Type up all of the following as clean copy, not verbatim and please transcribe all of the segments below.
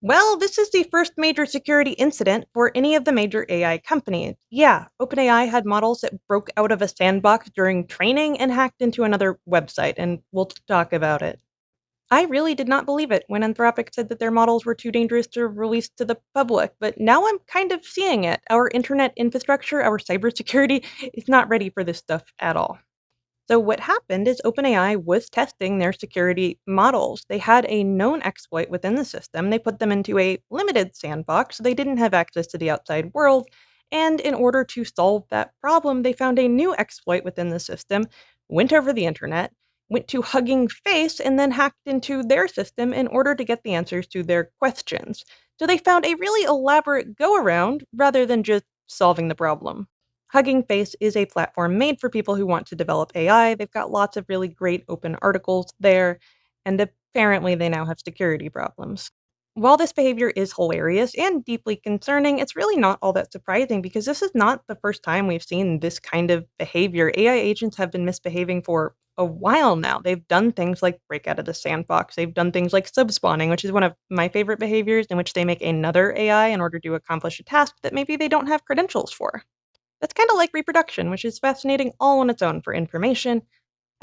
Well, this is the first major security incident for any of the major AI companies. Yeah, OpenAI had models that broke out of a sandbox during training and hacked into another website, and we'll talk about it. I really did not believe it when Anthropic said that their models were too dangerous to release to the public, but now I'm kind of seeing it. Our internet infrastructure, our cybersecurity, is not ready for this stuff at all. So what happened is OpenAI was testing their security models. They had a known exploit within the system. They put them into a limited sandbox, so they didn't have access to the outside world. And in order to solve that problem, they found a new exploit within the system, went over the internet, went to Hugging Face, and then hacked into their system in order to get the answers to their questions. So they found a really elaborate go around rather than just solving the problem. Hugging Face is a platform made for people who want to develop AI. They've got lots of really great open articles there, and apparently they now have security problems. While this behavior is hilarious and deeply concerning, it's really not all that surprising because this is not the first time we've seen this kind of behavior. AI agents have been misbehaving for a while now. They've done things like break out of the sandbox. They've done things like subspawning, which is one of my favorite behaviors, in which they make another AI in order to accomplish a task that maybe they don't have credentials for. That's kind of like reproduction, which is fascinating all on its own for information.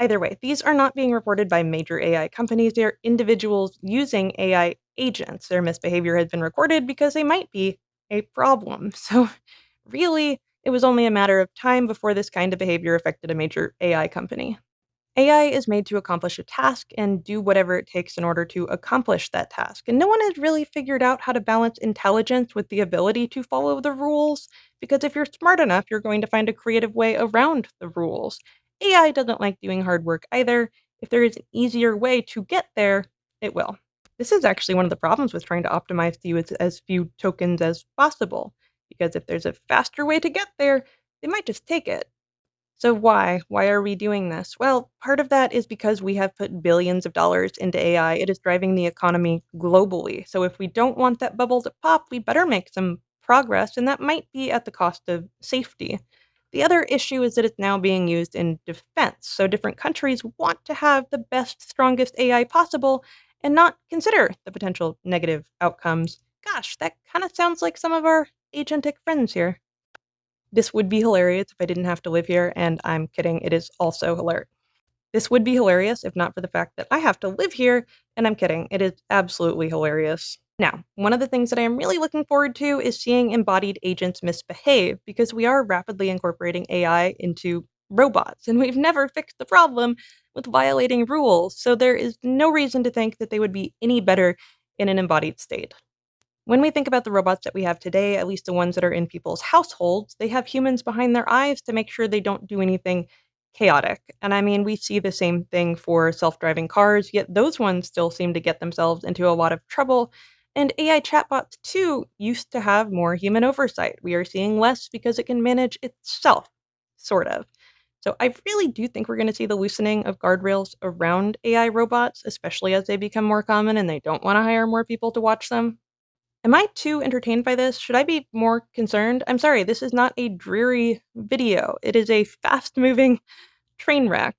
Either way, these are not being reported by major AI companies. They are individuals using AI agents. Their misbehavior has been recorded because they might be a problem. So, really, it was only a matter of time before this kind of behavior affected a major AI company. AI is made to accomplish a task and do whatever it takes in order to accomplish that task. And no one has really figured out how to balance intelligence with the ability to follow the rules, because if you're smart enough, you're going to find a creative way around the rules. AI doesn't like doing hard work either. If there is an easier way to get there, it will. This is actually one of the problems with trying to optimize to use as few tokens as possible, because if there's a faster way to get there, they might just take it. So why? Why are we doing this? Well, part of that is because we have put billions of dollars into AI. It is driving the economy globally. So if we don't want that bubble to pop, we better make some progress, and that might be at the cost of safety. The other issue is that it's now being used in defense. So different countries want to have the best, strongest AI possible and not consider the potential negative outcomes. Gosh, that kind of sounds like some of our agentic friends here. This would be hilarious if I didn't have to live here, and I'm kidding, it is also hilarious. This would be hilarious if not for the fact that I have to live here, and I'm kidding, it is absolutely hilarious. Now, one of the things that I am really looking forward to is seeing embodied agents misbehave, because we are rapidly incorporating AI into robots, and we've never fixed the problem with violating rules, so there is no reason to think that they would be any better in an embodied state. When we think about the robots that we have today, at least the ones that are in people's households, they have humans behind their eyes to make sure they don't do anything chaotic. And I mean, we see the same thing for self driving cars, yet those ones still seem to get themselves into a lot of trouble. And AI chatbots, too, used to have more human oversight. We are seeing less because it can manage itself, sort of. So I really do think we're going to see the loosening of guardrails around AI robots, especially as they become more common and they don't want to hire more people to watch them. Am I too entertained by this? Should I be more concerned? I'm sorry, this is not a dreary video. It is a fast moving train wreck.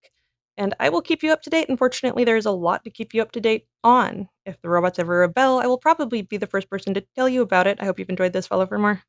And I will keep you up to date. Unfortunately, there's a lot to keep you up to date on. If the robots ever rebel, I will probably be the first person to tell you about it. I hope you've enjoyed this. Follow for more.